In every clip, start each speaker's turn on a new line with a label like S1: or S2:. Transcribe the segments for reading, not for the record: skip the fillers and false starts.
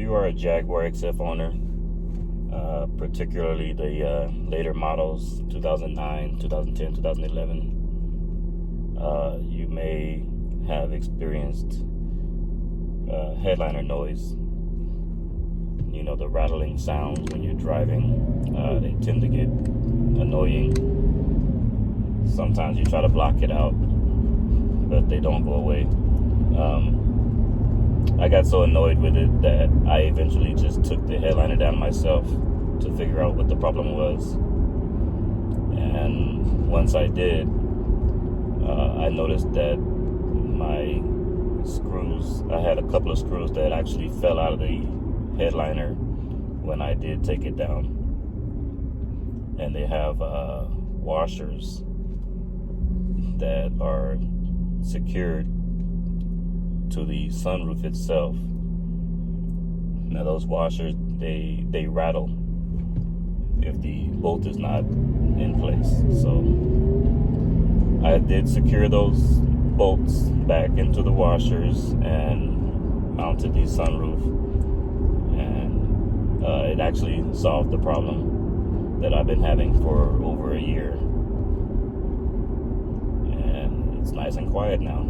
S1: you are a Jaguar XF owner, particularly the later models, 2009, 2010, 2011, you may have experienced headliner noise. You know, the rattling sounds when you're driving, they tend to get annoying. Sometimes you try to block it out, but they don't go away. I got so annoyed with it that I eventually just took the headliner down myself to figure out what the problem was. And once I did, I noticed that my screws, I had a couple of screws that actually fell out of the headliner when I did take it down. And they have washers that are secured to the sunroof itself. Now those washers, they rattle if the bolt is not in place. So I did secure those bolts back into the washers and mounted the sunroof, and it actually solved the problem that I've been having for over a year, and it's nice and quiet now.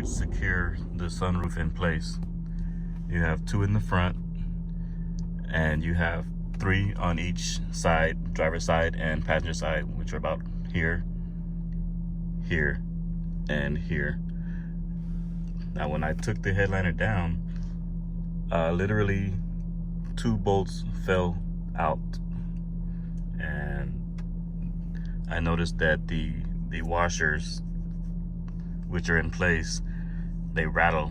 S1: Secure the sunroof in place. You have 2 in the front, and you have 3 on each side, driver's side and passenger side, which are about here, here, and here. Now when I took the headliner down, literally 2 bolts fell out, and I noticed that the washers, which are in place, they rattle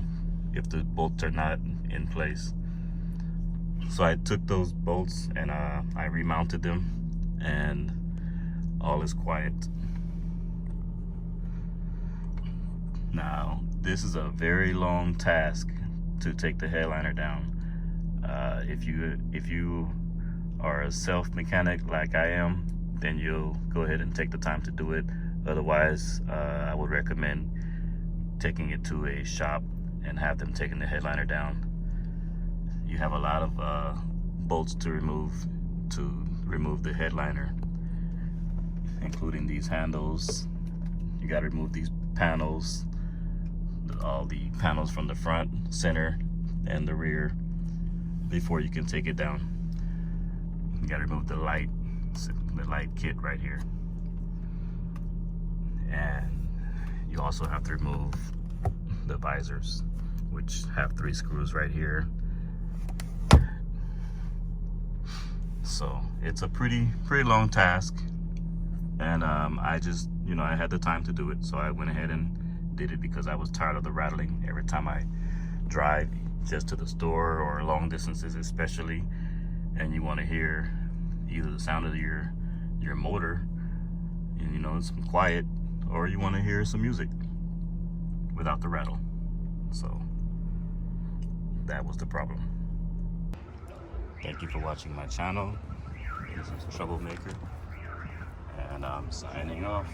S1: if the bolts are not in place. So I took those bolts and I remounted them, and all is quiet. Now this is a very long task to take the headliner down. If you are a self-mechanic like I am, then you'll go ahead and take the time to do it. Otherwise, I would recommend taking it to a shop and have them taking the headliner down. You have a lot of bolts to remove the headliner, including these handles. You got to remove these panels, all the panels from the front, center, and the rear before you can take it down. You got to remove the light kit right here, and you also have to remove the visors, which have 3 screws right here. So it's a pretty long task, and I just, I had the time to do it, so I went ahead and did it because I was tired of the rattling every time I drive just to the store or long distances especially, and you want to hear either the sound of your motor, and some quiet, or you want to hear some music without the rattle. So that was the problem. Thank you for watching my channel. This is Troublemaker, and I'm signing off.